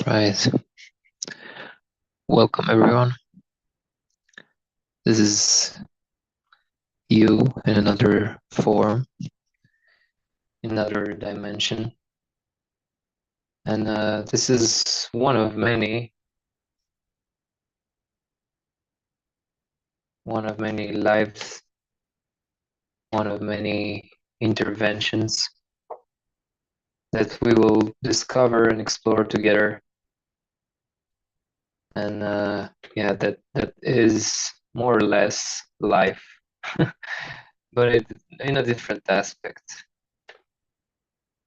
Right. Welcome, everyone. This is you in another form, another dimension. And this is one of many lives, one of many interventions that we will discover and explore together. And yeah, that is more or less life, but in a different aspect.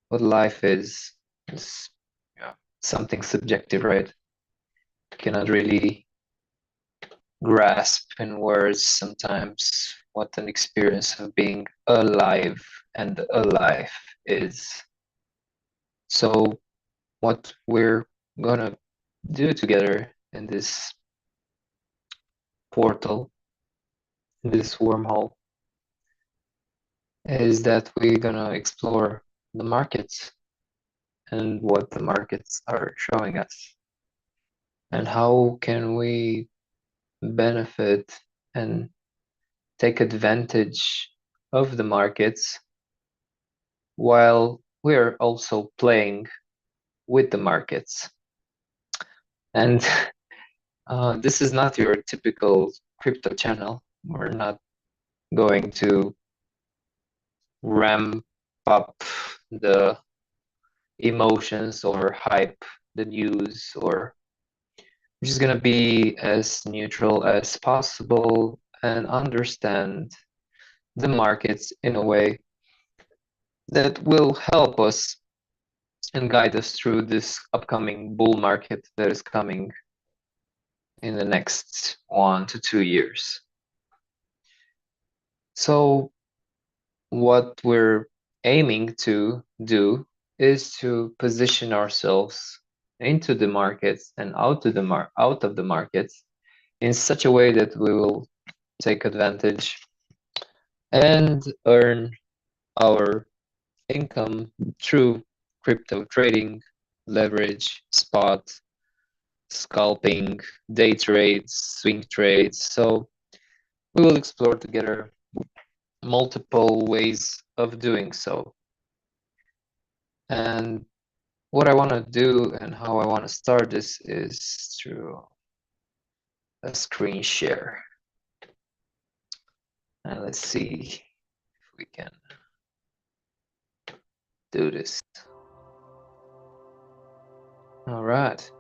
What life is yeah, something subjective, right? You cannot really grasp in words sometimes what an experience of being alive and alive is. So what we're gonna do together in this portal, in this wormhole, is that we're gonna explore the markets and what the markets are showing us, and how can we benefit and take advantage of the markets while we're also playing with the markets. And this is not your typical crypto channel. We're not going to ramp up the emotions or hype the news, or we're just going to be as neutral as possible and understand the markets in a way that will help us and guide us through this upcoming bull market that is coming in the next 1 to 2 years. So what we're aiming to do is to position ourselves into the markets and out of the markets in such a way that we will take advantage and earn our income through crypto trading, leverage, spot, scalping, day trades, swing trades. So we will explore together multiple ways of doing so. And what I want to do and how I want to start this is through a screen share. And let's see if we can do this. All right.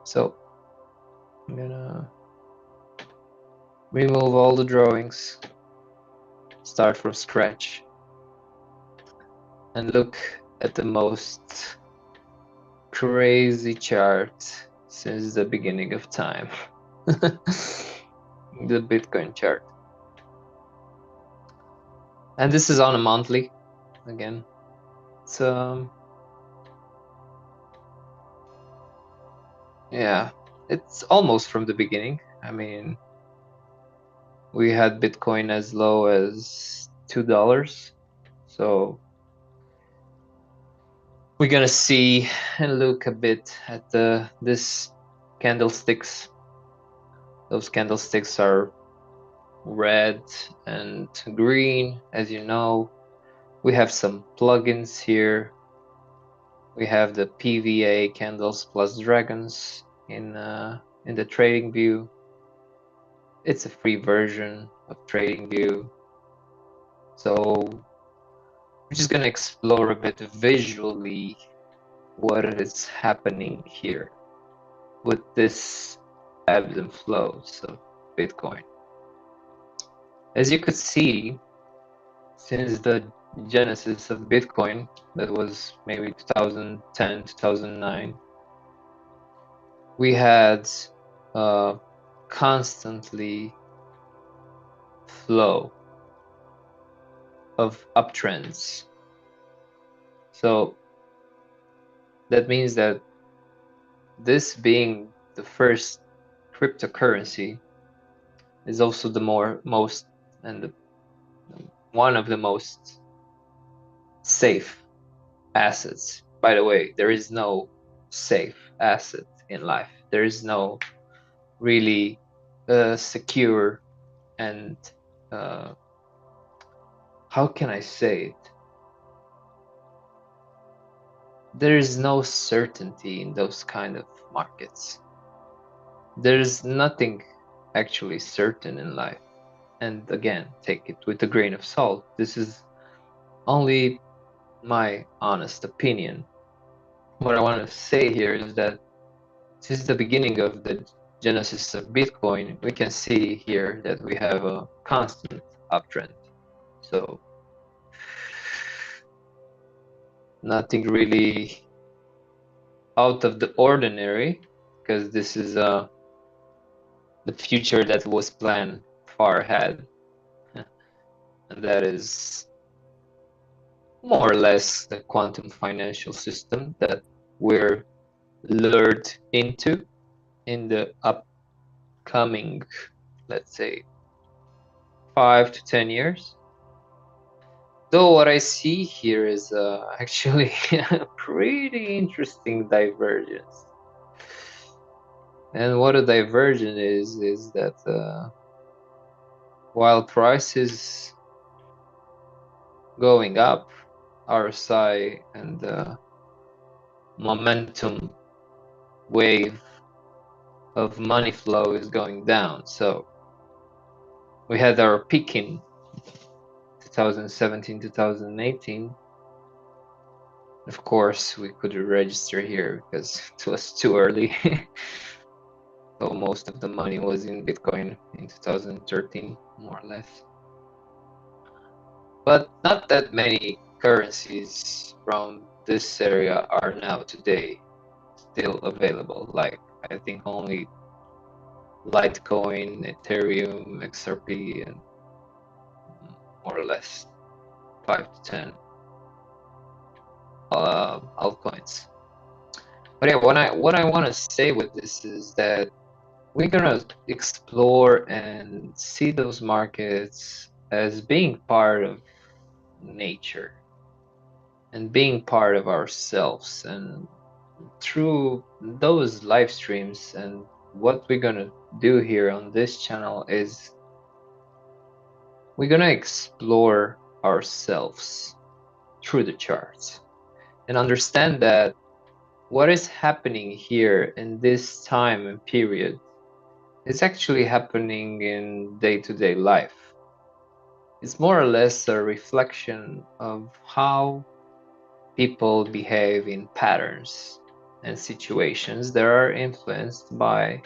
So I'm gonna remove all the drawings, start from scratch, and look at the most crazy chart since the beginning of time. The Bitcoin chart. And this is on a monthly again. It's yeah, it's almost from the beginning. I mean, we had Bitcoin as low as $2. So we're gonna see and look a bit at this candlesticks. Those candlesticks are red and green, as you know. We have some plugins here. We have the PVA candles plus dragons in the trading view. It's a free version of trading view. So we're just gonna explore a bit visually what is happening here with this ebbs and flows of Bitcoin. As you could see, since the genesis of Bitcoin, that was maybe 2010, 2009, we had constantly flow of uptrends. So that means that this being the first cryptocurrency is also the most and one of the most safe assets. By the way, there is no safe asset in life. There is no really secure and uh, how can I say it? There is no certainty in those kind of markets. There's nothing actually certain in life. And again, take it with a grain of salt. This is only my honest opinion. What I want to say here is that since the beginning of the genesis of Bitcoin, we can see here that we have a constant uptrend. So nothing really out of the ordinary, because this is the future that was planned far ahead, and that is more or less the quantum financial system that we're lured into in the upcoming, let's say, 5 to 10 years. Though what I see here is actually a pretty interesting divergence. And what a divergence is that while prices going up, RSI and momentum wave of money flow is going down. So we had our peak in 2017, 2018. Of course, we could register here because it was too early. So most of the money was in Bitcoin in 2013, more or less. But not that many currencies from this area are now today still available. Like I think only Litecoin, Ethereum, XRP, and more or less 5 to 10 altcoins. But yeah, what I want to say with this is that we're gonna explore and see those markets as being part of nature and being part of ourselves, and through those live streams and what we're gonna do here on this channel is we're gonna explore ourselves through the charts and understand that what is happening here in this time and period is actually happening in day-to-day life. It's more or less a reflection of how people behave in patterns and situations that are influenced by,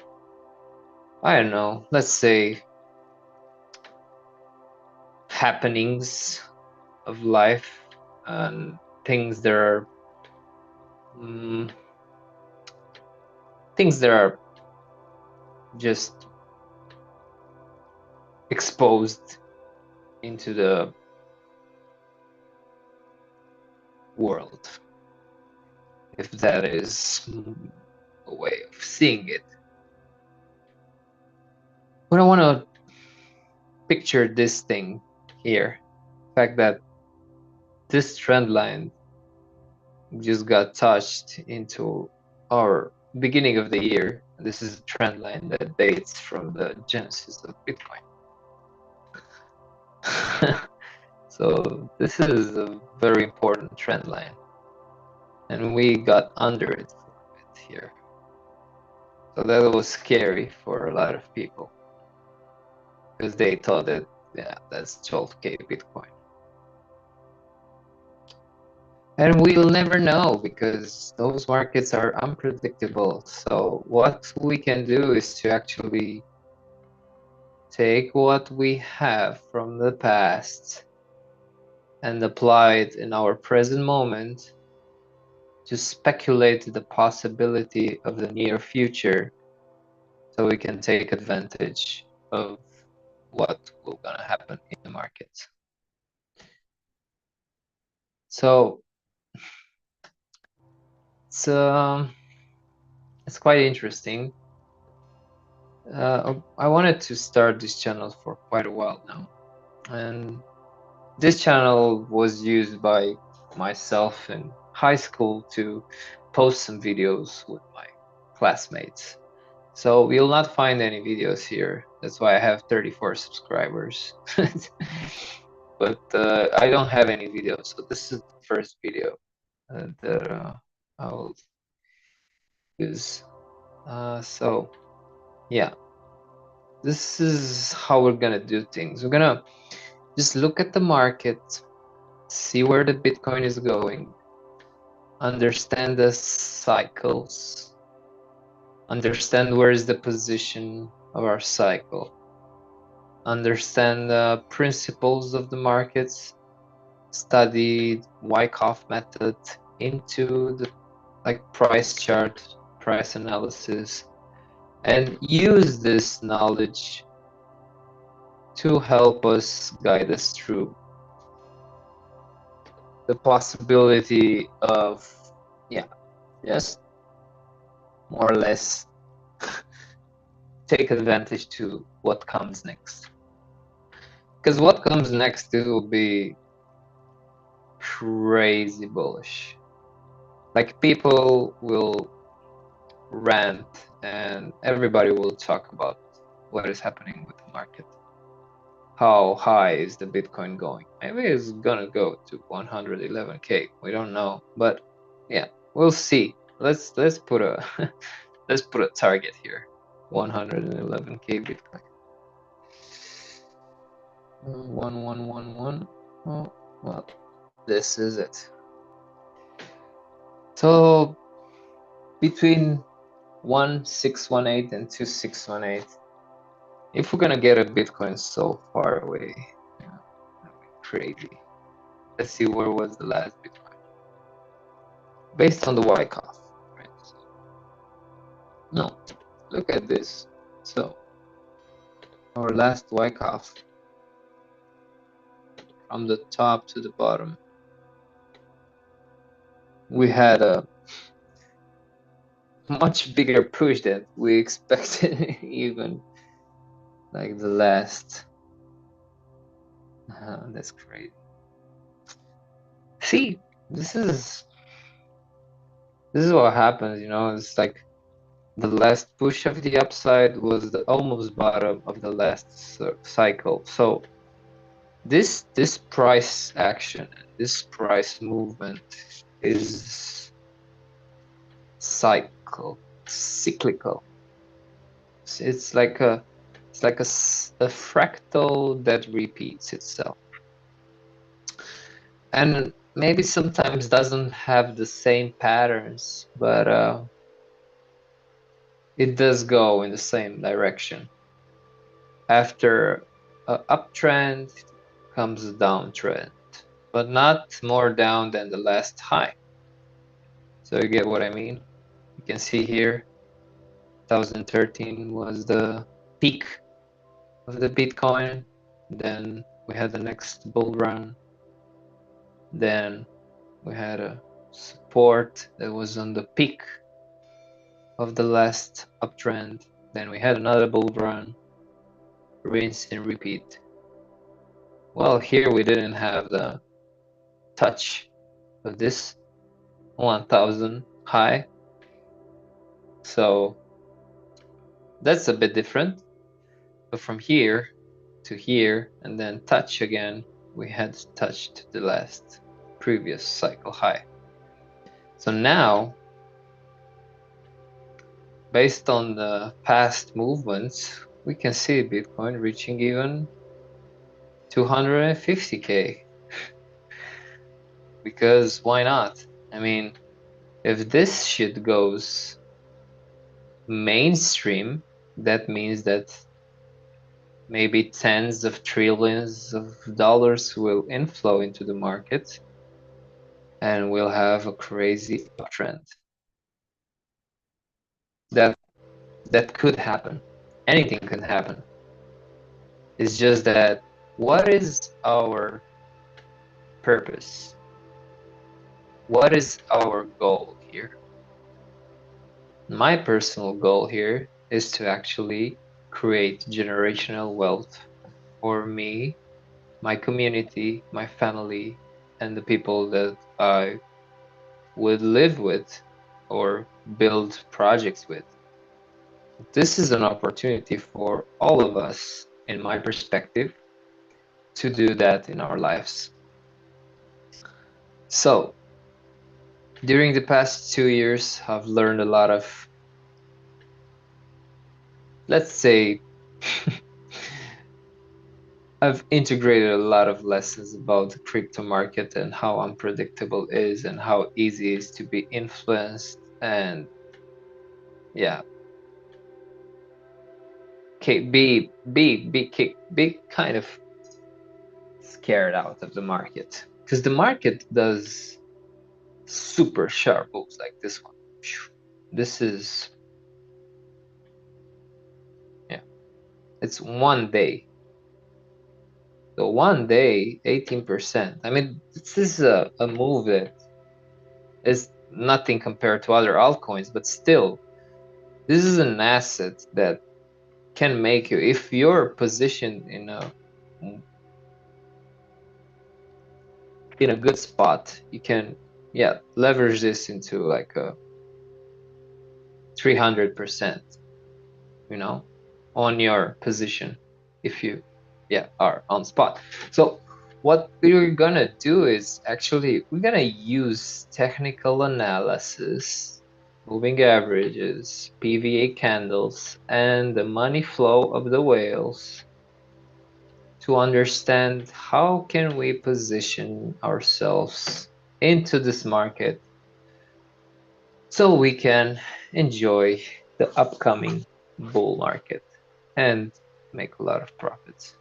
I don't know, let's say happenings of life and things that are mm, things that are just exposed into the world, if that is a way of seeing it. But I want to picture this thing here, the fact that this trend line just got touched into our beginning of the year. This is a trend line that dates from the genesis of Bitcoin. So this is a very important trend line, and we got under it for a bit here. So that was scary for a lot of people because they thought that, yeah, that's 12K Bitcoin. And we'll never know because those markets are unpredictable. So what we can do is to actually take what we have from the past and apply it in our present moment to speculate the possibility of the near future so we can take advantage of what will gonna happen in the markets. So it's quite interesting. I wanted to start this channel for quite a while now, and this channel was used by myself and high school to post some videos with my classmates. So you'll not find any videos here. That's why I have 34 subscribers. But I don't have any videos. So this is the first video that I'll use. So yeah, this is how we're gonna do things. We're gonna just look at the market, see where the Bitcoin is going, understand the cycles, understand where is the position of our cycle, understand the principles of the markets, study Wyckoff method into the price chart, price analysis, and use this knowledge to help us guide us through the possibility of, yeah, just more or less take advantage to what comes next. Because what comes next, it will be crazy bullish. Like, people will rant and everybody will talk about what is happening with the market. How high is the Bitcoin going? Maybe it's gonna go to 111k. We don't know, but yeah, we'll see. Let's put a let's put a target here. 111k Bitcoin. 1111. Oh, well, this is it. So between 1618 and 2618, if we're gonna get a Bitcoin so far away, yeah, that'd be crazy. Let's see, where was the last Bitcoin? Based on the Wyckoff, right? No, look at this. So our last Wyckoff, from the top to the bottom, we had a much bigger push than we expected. Even like the last. That's crazy. See, this is what happens, you know. It's like the last push of the upside was the almost bottom of the last cycle. So this price action, this price movement is cyclical. It's like a fractal that repeats itself, and maybe sometimes doesn't have the same patterns, but it does go in the same direction. After an uptrend comes a downtrend, but not more down than the last high. So you get what I mean? You can see here, 2013 was the peak of the Bitcoin. Then we had the next bull run. Then we had a support that was on the peak of the last uptrend. Then we had another bull run, rinse and repeat. Well, here we didn't have the touch of this 1000 high, so that's a bit different. But from here to here and then touch again, we had touched the last previous cycle high. So now, based on the past movements, we can see Bitcoin reaching even 250k. Because why not? I mean, if this shit goes mainstream, that means that maybe tens of trillions of dollars will inflow into the market, and we'll have a crazy uptrend. That could happen. Anything can happen. It's just that, what is our purpose? What is our goal here? My personal goal here is to actually create generational wealth for me, my community, my family, and the people that I would live with or build projects with. This is an opportunity for all of us, in my perspective, to do that in our lives. So, during the past 2 years, I've learned a lot of, let's say, I've integrated a lot of lessons about the crypto market and how unpredictable it is and how easy it is to be influenced and yeah, okay, be kind of scared out of the market because the market does super sharp moves like this one. This is yeah, it's one day. So one day, 18%. I mean, this is a move that is nothing compared to other altcoins, but still, this is an asset that can make you, if you're positioned in a good spot, you can yeah leverage this into like a 300%, you know, on your position if you yeah are on spot. So what we're gonna do is actually we're gonna use technical analysis, moving averages, PVA candles, and the money flow of the whales to understand how can we position ourselves into this market so we can enjoy the upcoming bull market and make a lot of profits.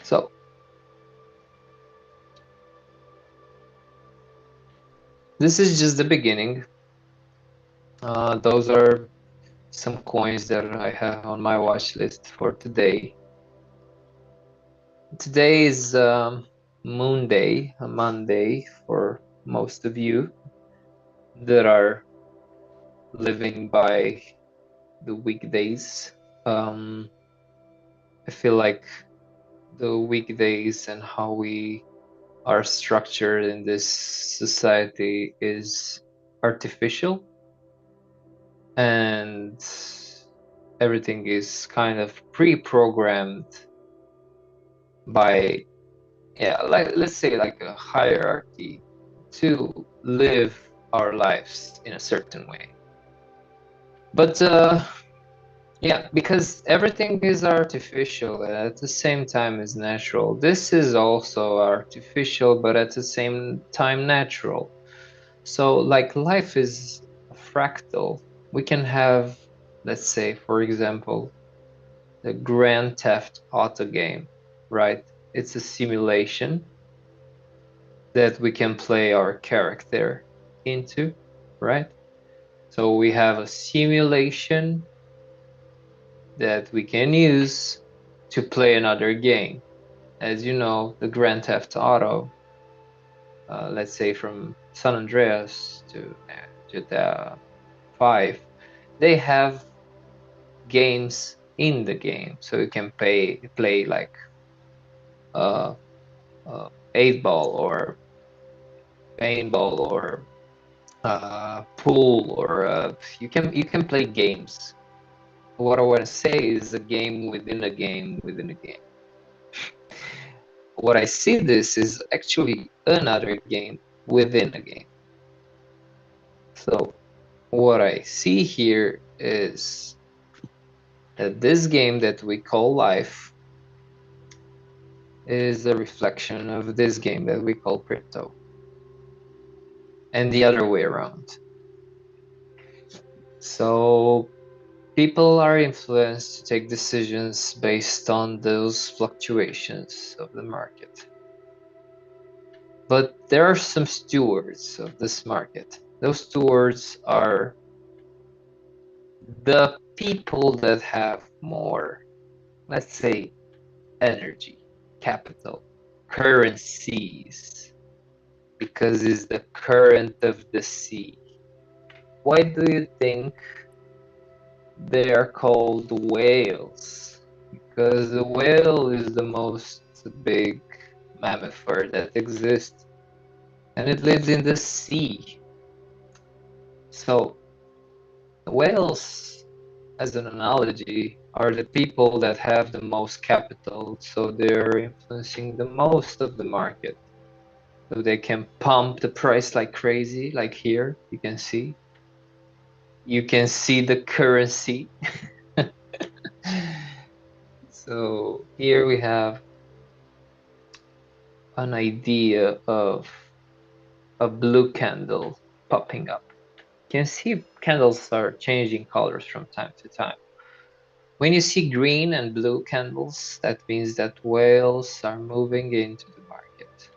So this is just the beginning. Those are some coins that I have on my watch list for today. Today is Moon Day, a Monday for most of you that are living by the weekdays. I feel like the weekdays and how we are structured in this society is artificial and everything is kind of pre-programmed by yeah like let's say like a hierarchy to live our lives in a certain way, but yeah, because everything is artificial and at the same time is natural. This is also artificial but at the same time natural. So like life is a fractal. We can have, let's say, for example, the Grand Theft Auto game, right? It's a simulation that we can play our character into, right? So we have a simulation that we can use to play another game. As you know, the Grand Theft Auto, let's say from San Andreas to GTA 5, they have games in the game, so you can play like uh, 8 ball or paintball or pool or you can play games. What I want to say is a game within a game within a game. What I see this is actually another game within a game. So what I see here is that this game that we call life is a reflection of this game that we call crypto, and the other way around. So people are influenced to take decisions based on those fluctuations of the market. But there are some stewards of this market. Those stewards are the people that have more, let's say, energy, capital, currencies, because it's the current of the sea. Why do you think they are called whales? Because the whale is the most big mammifer that exists, and it lives in the sea. So whales, as an analogy, are the people that have the most capital, so they're influencing the most of the market. So they can pump the price like crazy, like here you can see. You can see the currency. So here we have an idea of a blue candle popping up. You can see candles are changing colors from time to time. When you see green and blue candles, that means that whales are moving into the market.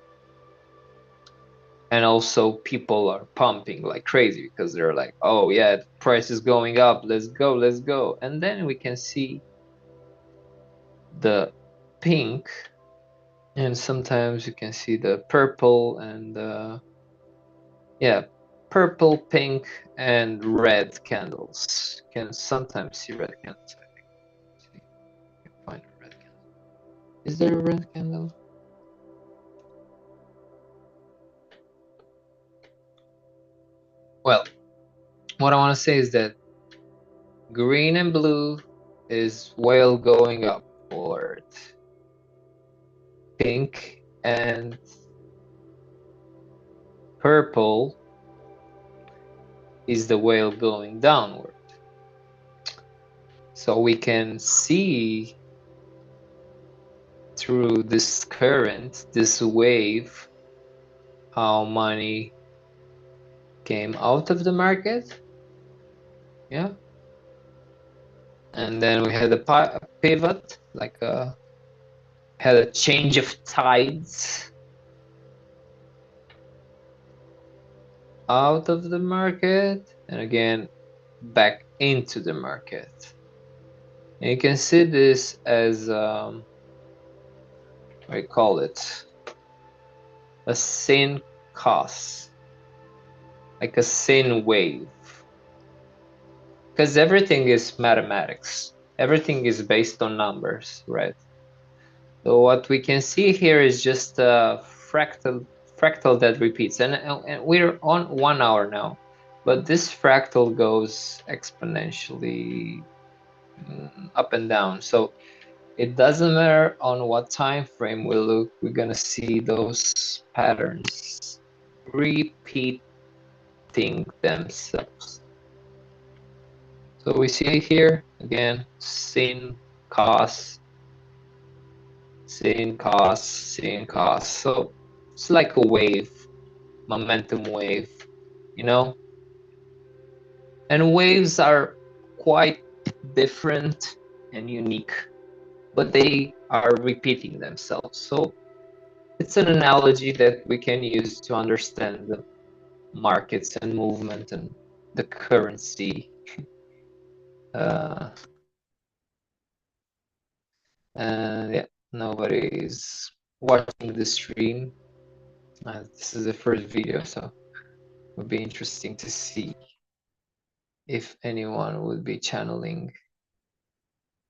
And also people are pumping like crazy because they're like, oh yeah, the price is going up, let's go, let's go. And then we can see the pink, and sometimes you can see the purple and yeah, purple, pink, and red candles. You can sometimes see red candles, I think. See, you can find a red candle. Is there a red candle? Well, what I want to say is that green and blue is whale going upward. Pink and purple is the whale going downward. So we can see through this current, this wave, how money came out of the market. Yeah. And then we had a pivot, like had a change of tides out of the market and again back into the market. And you can see this as I call it a sin cos, like a sin wave, because everything is mathematics. Everything is based on numbers, right? So what we can see here is just a fractal that repeats, and we're on 1 hour now, but this fractal goes exponentially up and down. So it doesn't matter on what time frame we look, we're gonna see those patterns repeating themselves. So we see here again sin, cos, sin, cos, sin, cos. So it's like a wave, momentum wave, you know? And waves are quite different and unique, but they are repeating themselves. So it's an analogy that we can use to understand the markets and movement and the currency. Uh, and yeah, nobody is watching the stream. This is the first video, so it would be interesting to see if anyone would be channeling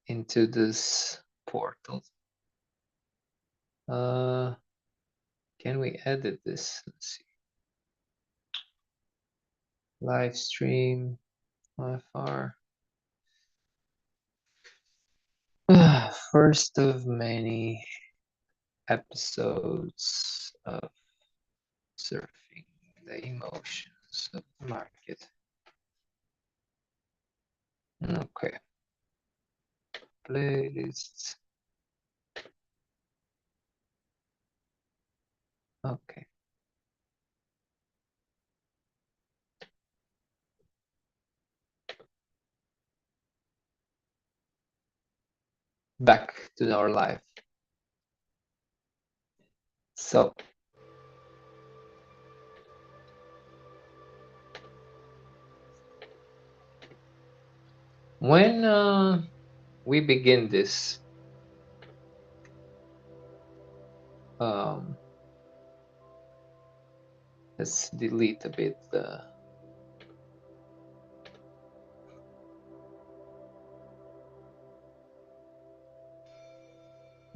into this portal. Can we edit this? Let's see. Live stream, far. First of many episodes of surfing the emotions of the market. Okay. Playlists. Okay. Back to our life. So when we begin this, let's delete a bit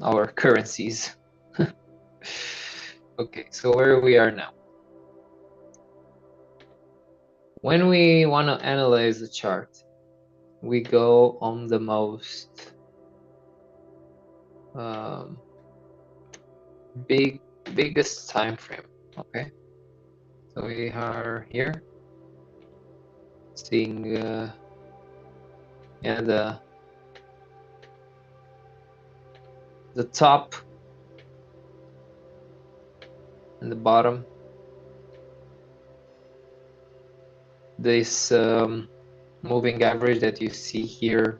our currencies. Okay, so where we are now. When we want to analyze the chart, we go on the most biggest time frame. Okay, so we are here seeing the top and the bottom. This moving average that you see here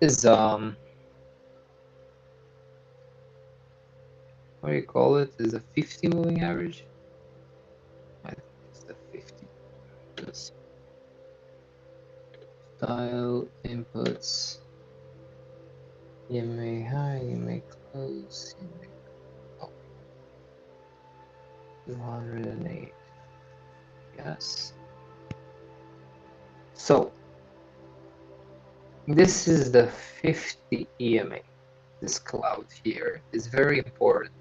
is what do you call it? Is a 50 moving average? I think it's the 50. Let's see. Style inputs. EMA high, EMA close, EMA low. 208. Yes. So this is the 50 EMA. This cloud here is very important.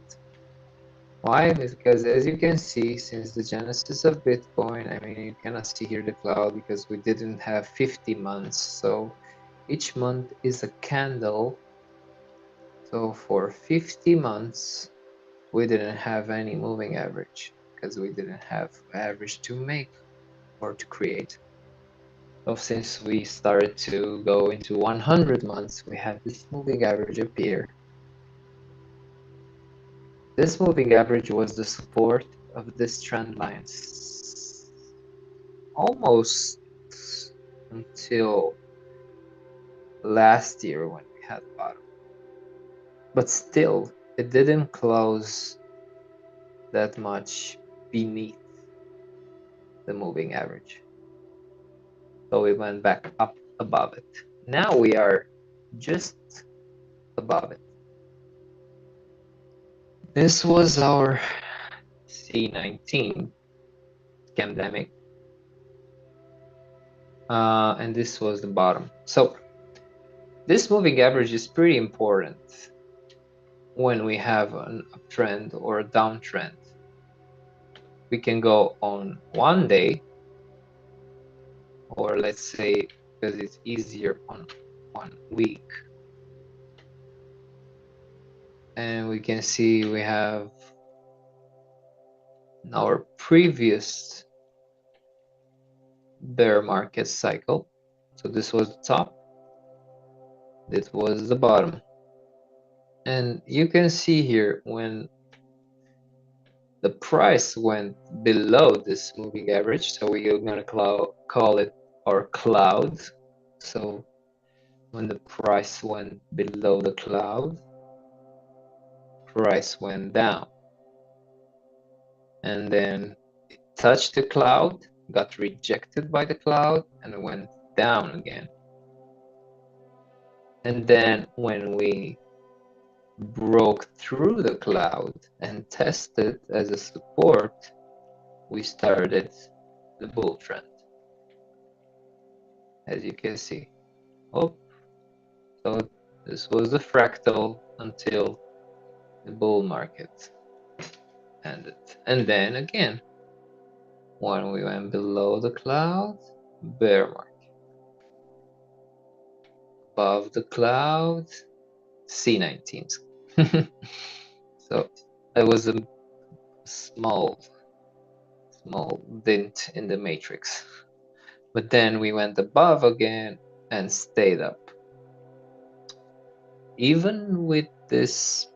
Why? Because as you can see, since the genesis of Bitcoin, I mean, you cannot see here the cloud because we didn't have 50 months. So each month is a candle. So for 50 months, we didn't have any moving average because we didn't have average to make or to create. So since we started to go into 100 months, we had this moving average appear. This moving average was the support of this trend line almost until last year when we had bottom. But still, it didn't close that much beneath the moving average. So we went back up above it. Now we are just above it. This was our C19 scamdemic. And this was the bottom. So this moving average is pretty important when we have an uptrend or a downtrend. We can go on 1 day, or let's say, because it's easier, on 1 week. And we can see we have our previous bear market cycle. So this was the top, this was the bottom. And you can see here when the price went below this moving average, so we're gonna call it our cloud. So when the price went below the cloud, price went down. And then it touched the cloud, got rejected by the cloud, and went down again. And then when we broke through the cloud and tested as a support, we started the bull trend, as you can see. Oh, so this was the fractal until the bull market ended. And then again, when we went below the cloud, bear market. Above the cloud, C19s. So it was a small dent in the matrix. But then we went above again and stayed up. Even with this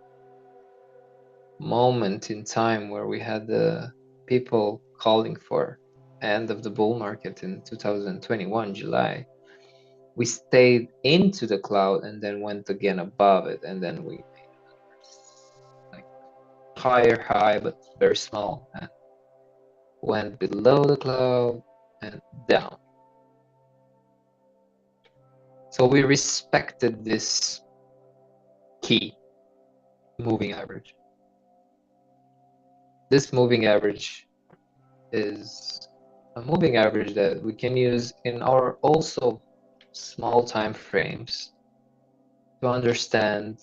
moment in time where we had the people calling for end of the bull market in 2021 July, we stayed into the cloud and then went again above it, and then we made like higher high but very small, and went below the cloud and down. So we respected this key moving average. This moving average is a moving average that we can use in our also small time frames to understand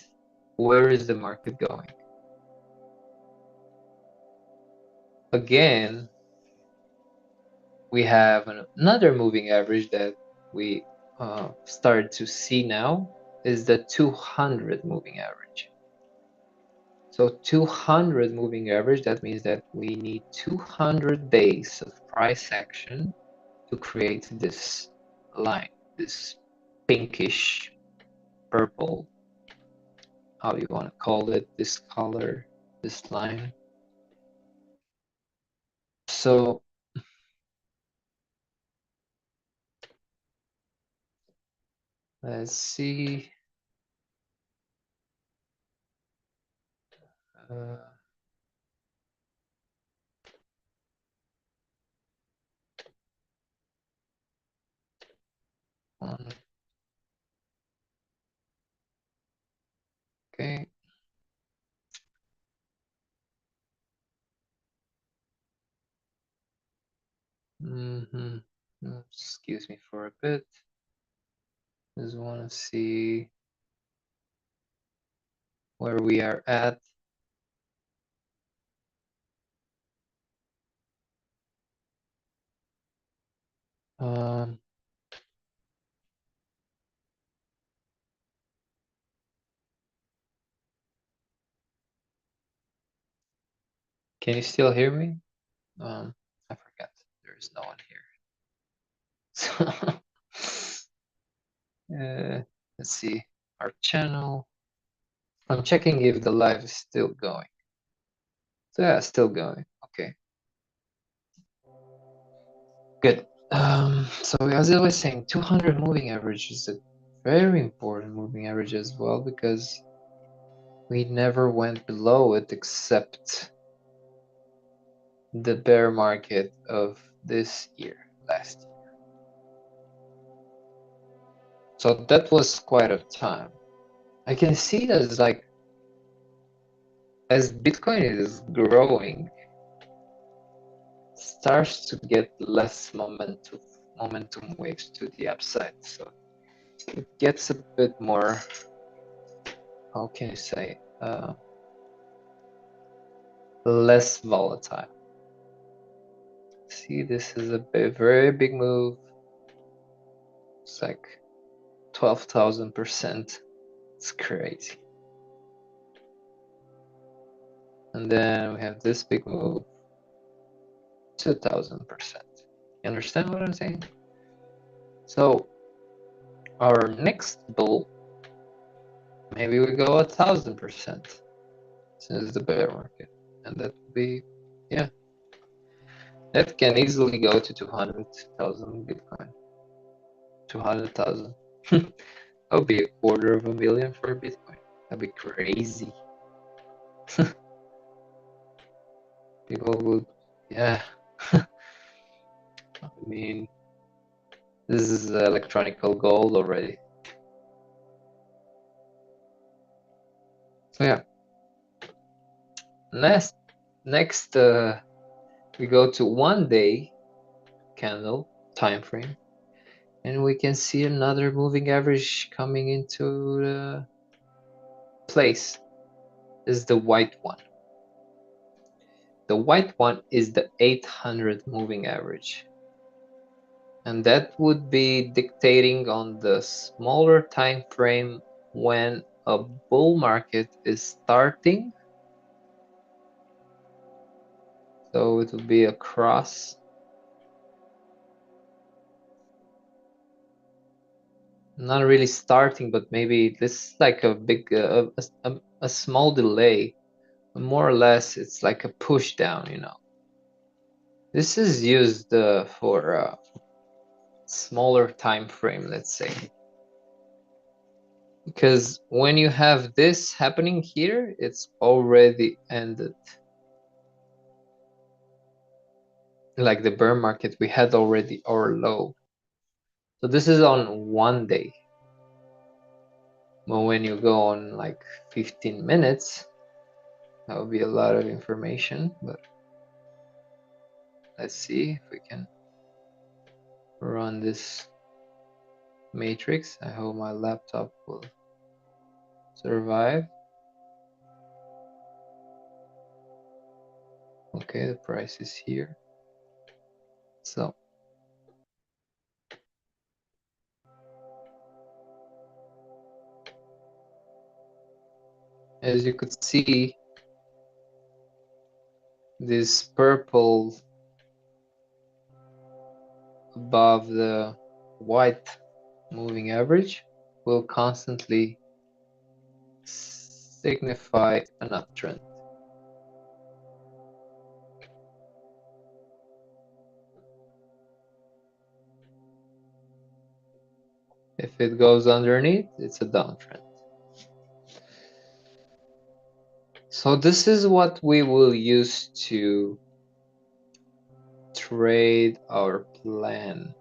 where is the market going. Again, we have another moving average that we started to see now is the 200 moving average. So 200 moving average, that means that we need 200 days of price action to create this line, this pinkish purple, how you want to call it, this color, this line. So let's see. Uh, one, okay. Excuse me for a bit. Just want to see where we are at. Um, can you still hear me? I forgot. There is no one here. So, let's see our channel. I'm checking if the live is still going. So yeah, still going. Okay, good. So as I was saying, 200 moving average is a very important moving average as well because we never went below it except the bear market of this year, last year. So that was quite a time. I can see that it's like as Bitcoin is growing, starts to get less momentum waves to the upside. So it gets a bit more, how can you say, less volatile. See, this is a very big move. It's like 12,000%. It's crazy. And then we have this big move, 2,000%. You understand what I'm saying? So our next bull, maybe we go 1,000% since the bear market, and that would be, yeah, that can easily go to 200,000 Bitcoin. 200,000. That would be $250,000 for Bitcoin. That'd be crazy. People would, yeah. I mean, this is electronical gold already. So yeah. Next, we go to 1 day candle time frame, and we can see another moving average coming into the place. This is the white one. The white one is the 800 moving average, and that would be dictating on the smaller time frame when a bull market is starting. So it would be a cross. Not really starting, but maybe this is like a big, a small delay. More or less, it's like a push down, you know. This is used for a smaller time frame, let's say. Because when you have this happening here, it's already ended. Like the bear market, we had already our low. So this is on 1 day. But when you go on like 15 minutes, that would be a lot of information. But let's see if we can run this matrix. I hope my laptop will survive. Okay, the price is here. So as you could see, this purple above the white moving average will constantly signify an uptrend. If it goes underneath, it's a downtrend. So this is what we will use to trade our plan.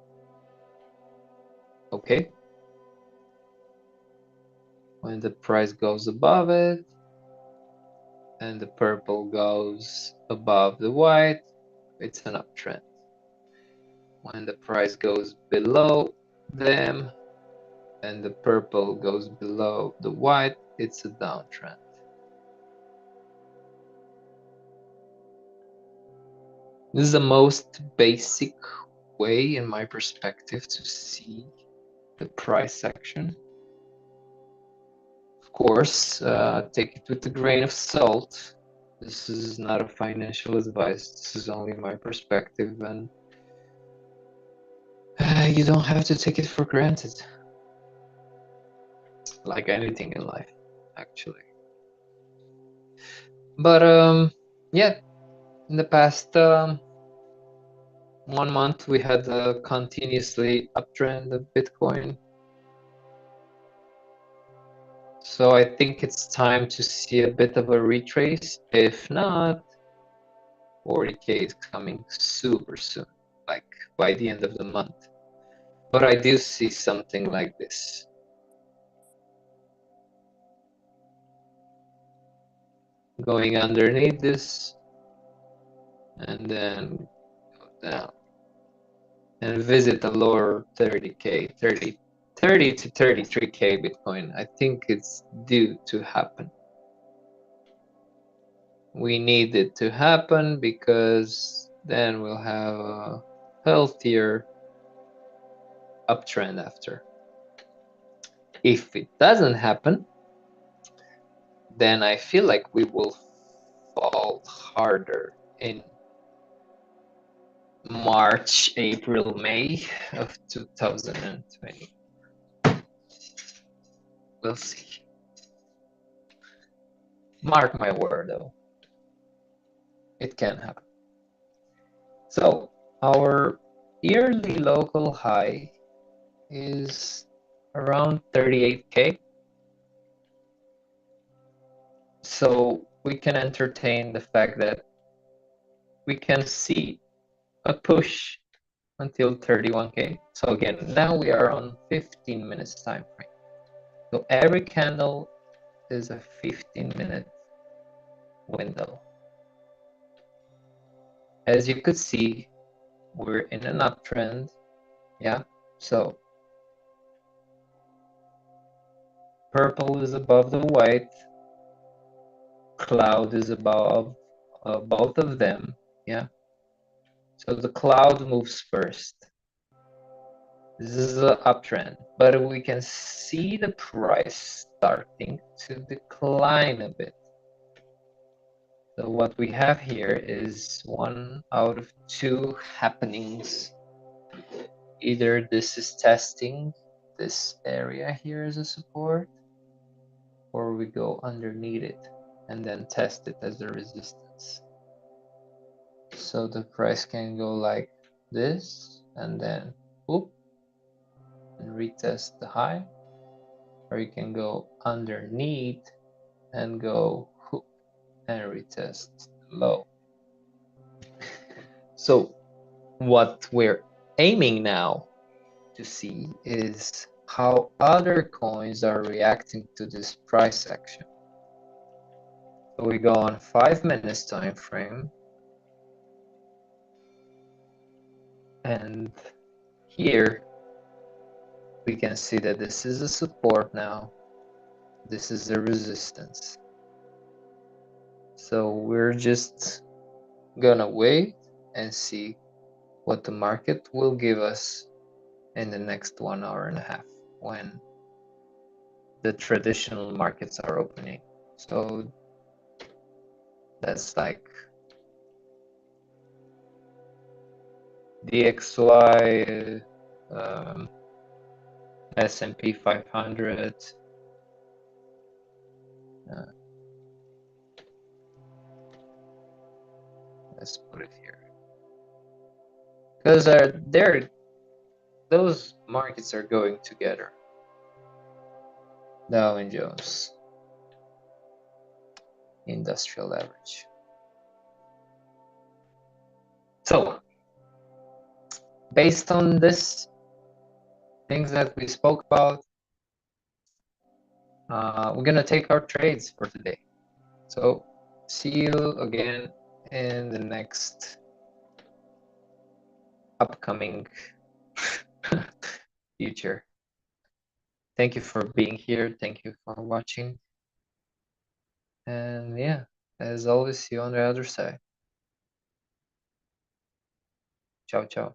Okay? When the price goes above it and the purple goes above the white, it's an uptrend. When the price goes below them and the purple goes below the white, it's a downtrend. This is the most basic way, in my perspective, to see the price action. Of course, take it with a grain of salt. This is not a financial advice. This is only my perspective, and you don't have to take it for granted. Like anything in life, actually. But yeah, in the past 1 month, we had a continuously uptrend of Bitcoin. So I think it's time to see a bit of a retrace. If not, 40K is coming super soon, like by the end of the month. But I do see something like this. Going underneath this, and then go down. And visit the lower 30K, 30 to 33K Bitcoin. I think it's due to happen. We need it to happen because then we'll have a healthier uptrend after. If it doesn't happen, then I feel like we will fall harder in March, April, May of 2020. We'll see. Mark my word, though. It can happen. So our yearly local high is around 38K. So we can entertain the fact that we can see a push until 31K. So again, now we are on 15 minutes time frame. So every candle is a 15-minute window. As you could see, we're in an uptrend. Yeah, so purple is above the white, cloud is above both of them. Yeah, so the cloud moves first. This is an uptrend, but we can see the price starting to decline a bit. So what we have here is 1 out of 2 happenings. Either this is testing this area here as a support, or we go underneath it and then test it as a resistance. So the price can go like this and then whoop and retest the high, or you can go underneath and go whoop and retest the low. So what we're aiming now to see is how other coins are reacting to this price action. So we go on 5 minutes time frame, and here we can see that this is a support now, this is a resistance. So we're just gonna wait and see what the market will give us in the next 1.5 hours when the traditional markets are opening. So that's like DXY, S&P 500. Let's put it here because those markets are going together. Dow and Jones Industrial Average. So based on this things that we spoke about, we're gonna take our trades for today. So see you again in the next upcoming future. Thank you for being here. Thank you for watching. And yeah, as always, see you on the other side. Ciao, ciao.